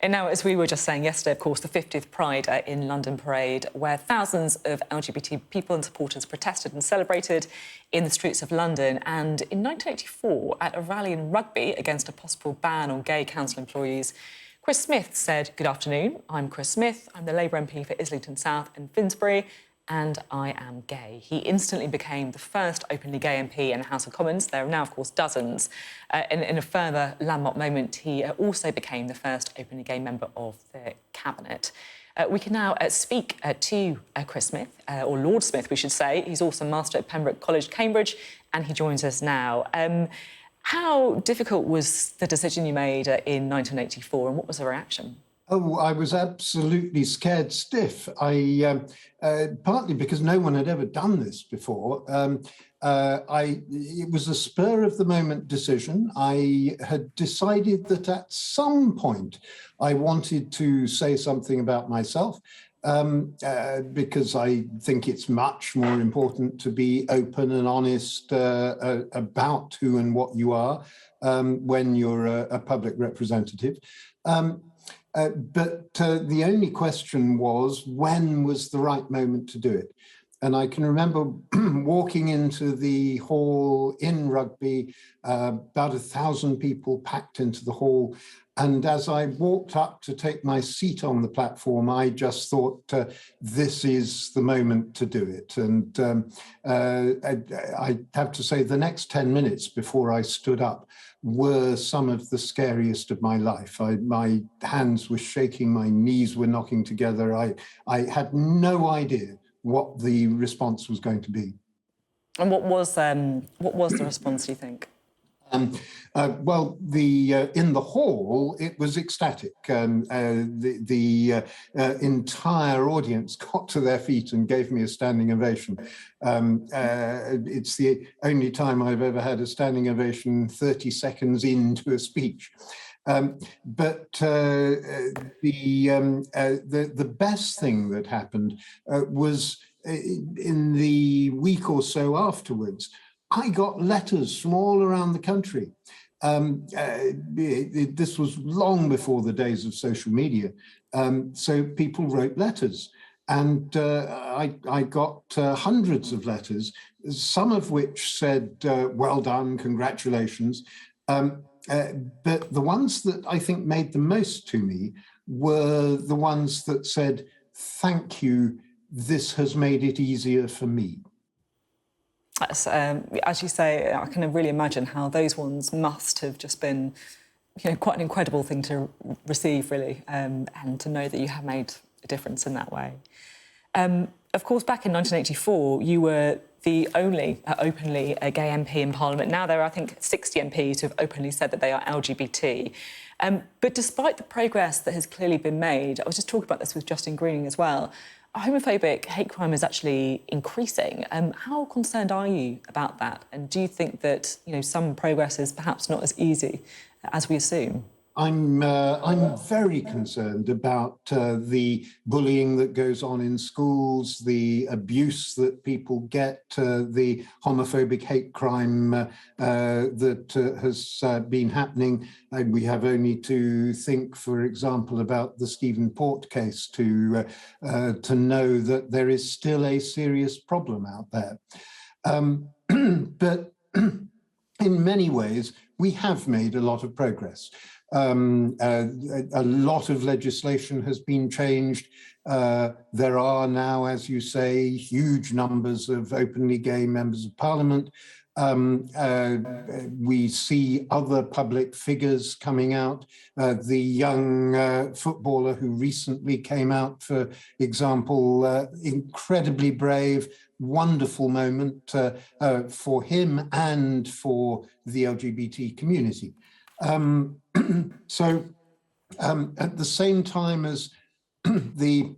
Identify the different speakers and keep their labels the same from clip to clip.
Speaker 1: And now, as we were just saying yesterday, of course, the 50th Pride in London parade, where thousands of LGBT people and supporters protested and celebrated in the streets of London. And in 1984, at a rally in Rugby against a possible ban on gay council employees, Chris Smith said, "Good afternoon, I'm Chris Smith. I'm the Labour MP for Islington South and Finsbury, and I am gay." He instantly became the first openly gay MP in the House of Commons. There are now, of course, dozens. In a further landmark moment, he also became the first openly gay member of the Cabinet. We can now speak to Chris Smith, or Lord Smith, we should say. He's also Master at Pembroke College, Cambridge, and he joins us now. How difficult was the decision you made in 1984, and what was the reaction?
Speaker 2: Oh, I was absolutely scared stiff. Partly because no one had ever done this before. It was a spur of the moment decision. I had decided that at some point I wanted to say something about myself, because I think it's much more important to be open and honest about who and what you are when you're a public representative. But the only question was, when was the right moment to do it? And I can remember walking into the hall in Rugby, about 1,000 people packed into the hall. And as I walked up to take my seat on the platform, I just thought, this is the moment to do it. And I have to say, the next 10 minutes before I stood up were some of the scariest of my life. My hands were shaking, my knees were knocking together. I had no idea what the response was going to be.
Speaker 1: And what was the response, do you think?
Speaker 2: Well, in the hall, it was ecstatic. The entire audience got to their feet and gave me a standing ovation. It's the only time I've ever had a standing ovation 30 seconds into a speech. But the best thing that happened was in the week or so afterwards, I got letters from all around the country. This was long before the days of social media. So people wrote letters. And I got hundreds of letters, some of which said, well done, congratulations. But the ones that I think made the most to me were the ones that said, thank you, this has made it easier for me.
Speaker 1: That's, as you say, I can really imagine how those ones must have just been, quite an incredible thing to receive, really, and to know that you have made a difference in that way. Of course, back in 1984, you were the only openly gay MP in Parliament. Now there are, I think, 60 MPs who have openly said that they are LGBT. But despite the progress that has clearly been made, I was just talking about this with Justin Greening as well, homophobic hate crime is actually increasing. How concerned are you about that? And do you think that some progress is perhaps not as easy as we assume?
Speaker 2: I'm very concerned about the bullying that goes on in schools, the abuse that people get, the homophobic hate crime that has been happening. We have only to think, for example, about the Stephen Port case to know that there is still a serious problem out there. But in many ways, we have made a lot of progress. A lot of legislation has been changed. There are now, as you say, huge numbers of openly gay members of Parliament. We see other public figures coming out. The young footballer who recently came out, for example, incredibly brave, wonderful moment for him and for the LGBT community. So at the same time as the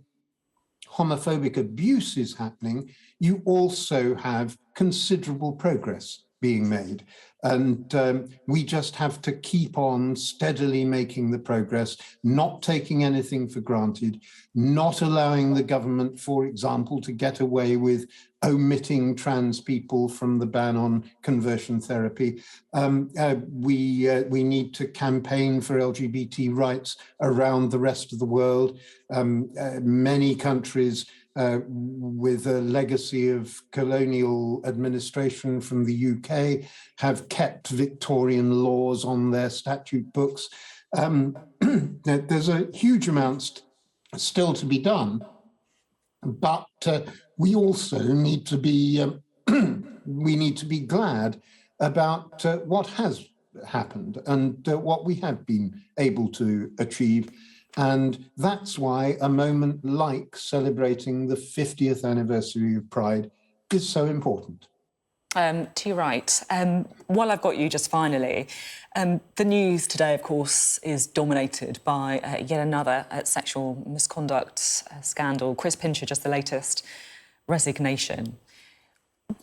Speaker 2: homophobic abuse is happening, you also have considerable progress. being made. And we just have to keep on steadily making the progress, not taking anything for granted, not allowing the government, for example, to get away with omitting trans people from the ban on conversion therapy. We need to campaign for LGBT rights around the rest of the world. Many countries with a legacy of colonial administration from the UK have kept Victorian laws on their statute books. There's a huge amount still to be done, but we also need to be glad about what has happened and what we have been able to achieve. And that's why a moment like celebrating the 50th anniversary of Pride is so important.
Speaker 1: To your right, while I've got you just finally, the news today, of course, is dominated by yet another sexual misconduct scandal. Chris Pincher, just the latest resignation.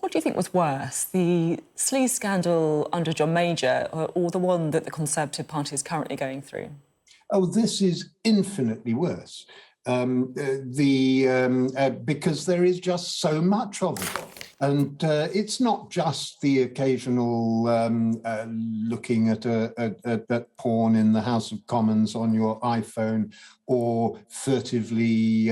Speaker 1: What do you think was worse, the sleaze scandal under John Major or the one that the Conservative Party is currently going through?
Speaker 2: Oh, this is infinitely worse because there is just so much of it. And it's not just the occasional looking at porn in the House of Commons on your iPhone or furtively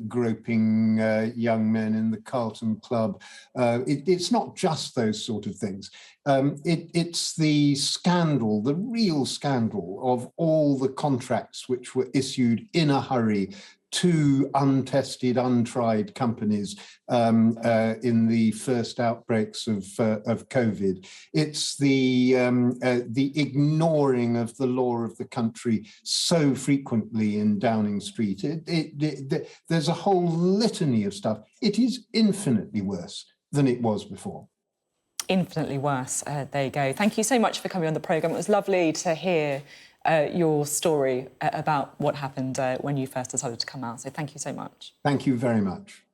Speaker 2: groping young men in the Carlton Club. It's not just those sort of things. It's the scandal, the real scandal of all the contracts which were issued in a hurry to untested, untried companies in the first outbreaks of COVID. It's the ignoring of the law of the country so frequently in Downing Street. There's a whole litany of stuff. It is infinitely worse than it was before.
Speaker 1: Infinitely worse. There you go. Thank you so much for coming on the programme. It was lovely to hear your story about what happened when you first decided to come out. So thank you so much.
Speaker 2: Thank you very much.